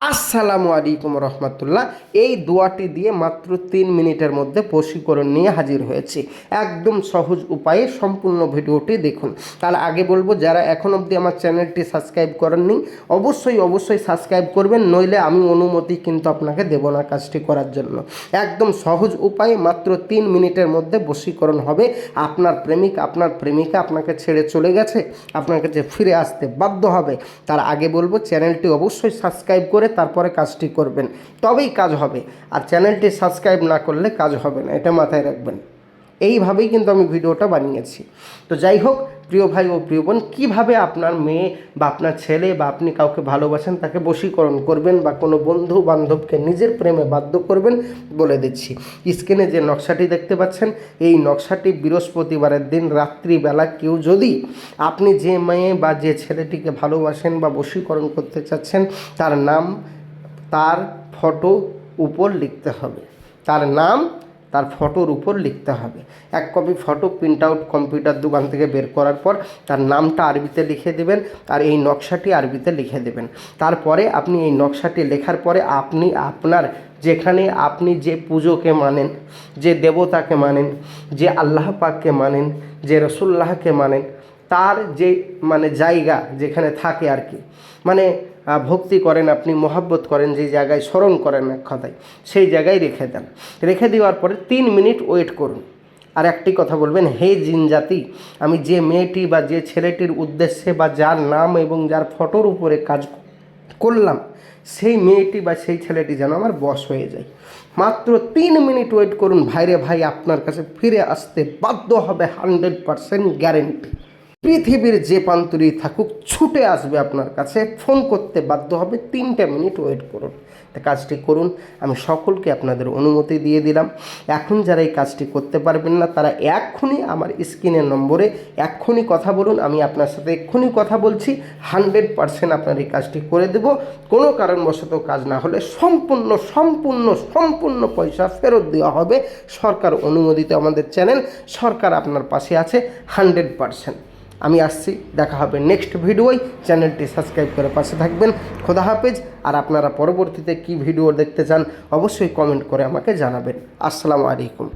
আসসালামু আলাইকুম রহমতুল্লাহ। এই দোয়াটি দিয়ে মাত্র 3 মিনিটের মধ্যে বশীকরণ নিয়ে হাজির হয়েছি। একদম সহজ উপায়ে সম্পূর্ণ ভিডিওটি দেখুন। তার আগে বলবো, যারা এখন অবধি আমার চ্যানেলটি সাবস্ক্রাইব করেননি অবশ্যই সাবস্ক্রাইব করবেন, নইলে আমি অনুমতি কিন্তু আপনাকে দেব না কাজটি করার জন্য। একদম সহজ উপায়ে মাত্র 3 মিনিটের মধ্যে বশীকরণ হবে। আপনার প্রেমিক আপনার প্রেমিকা আপনাকে ছেড়ে চলে গেছে, আপনার কাছে ফিরে আসতে বাধ্য হবে। তার আগে বলবো, চ্যানেলটি অবশ্যই সাবস্ক্রাইব করে তারপরে কাজটি করবেন, তবেই কাজ হবে। আর চ্যানেলটি সাবস্ক্রাইব না করলে কাজ হবে না, এটা মাথায় রাখবেন। এইভাবেই কিন্তু আমি ভিডিওটা বানিয়েছি। তো যাই হোক, প্রিয় ভাই ও প্রিয় বোন, কীভাবে আপনার মেয়ে বা আপনার ছেলে বা আপনি কাউকে ভালোবাসেন তাকে বশীকরণ করবেন বা কোনো বন্ধু বান্ধবকে নিজের প্রেমে বাধ্য করবেন বলে দিচ্ছি। স্ক্রিনে যে নকশাটি দেখতে পাচ্ছেন, এই নকশাটি বৃহস্পতিবারের দিন রাত্রিবেলা কেউ যদি আপনি যে মেয়ে বা যে ছেলেটিকে ভালোবাসেন বা বশীকরণ করতে চাচ্ছেন তার নাম তার ফটো উপর লিখতে হবে। তার নাম তার ফটোর উপর লিখতে হবে। 1 copy photo print out computer দোকান থেকে বের করার পর তার নামটা আরবিতে লিখে দেবেন আর এই নকশাটি আরবিতে লিখে দেবেন। তারপরে আপনি এই নকশাটি লেখার পরে আপনি আপনার যেখানে আপনি যে পুজোকে মানেন, যে দেবতাকে মানেন, যে আল্লাহ পাককে মানেন, যে রসুল্লাহকে মানেন, তার যে জায়গা যেখানে থাকে আর কি, ভক্তি করেন আপনি, মহব্বত করেন, যে জায়গায় স্মরণ করেন এক কথায়, সেই জায়গায় রেখে দেন। রেখে দেওয়ার পরে 3 মিনিট ওয়েট করুন। আর একটি কথা বলবেন, হে জিন জাতি, আমি যে মেয়েটি বা যে ছেলেটির উদ্দেশ্যে বা যার নাম এবং যার ফটোর উপরে কাজ করলাম, সেই মেয়েটি বা সেই ছেলেটি যেন আমার বশ হয়ে যায়। মাত্র 3 মিনিট ওয়েট করুন ভাইরে ভাই, আপনার কাছে ফিরে আসতে বাধ্য হবে, 100% গ্যারেন্টি। পৃথিবীর যে প্রান্তরেই থাকুক ছুটে আসবে আপনার কাছে, ফোন করতে বাধ্য হবে। 3 মিনিট ওয়েট করুন। তা কাজটি করুন। আমি সকলকে আপনাদের অনুমতি দিয়ে দিলাম। এখন যারা এই কাজটি করতে পারবেন না তারা এক্ষুনি আমার স্ক্রিনের নম্বরে এক্ষুনি কথা বলুন, আমি আপনার সাথে এক্ষুনি কথা বলছি। 100% আপনার এই কাজটি করে দেব। কোনো কারণবশত কাজ না হলে সম্পূর্ণ পয়সা ফেরত দেওয়া হবে। সরকার অনুমোদিত আমাদের চ্যানেল, সরকার আপনার পাশে আছে 100%। আমি আসছি, দেখা হবে নেক্সট ভিডিওয়। চ্যানেলটি সাবস্ক্রাইব করে পাশে থাকবেন। খোদা হাফেজ। আর আপনারা পরবর্তীতে কী ভিডিও দেখতে চান অবশ্যই কমেন্ট করে আমাকে জানাবেন। আসসালামু আলাইকুম।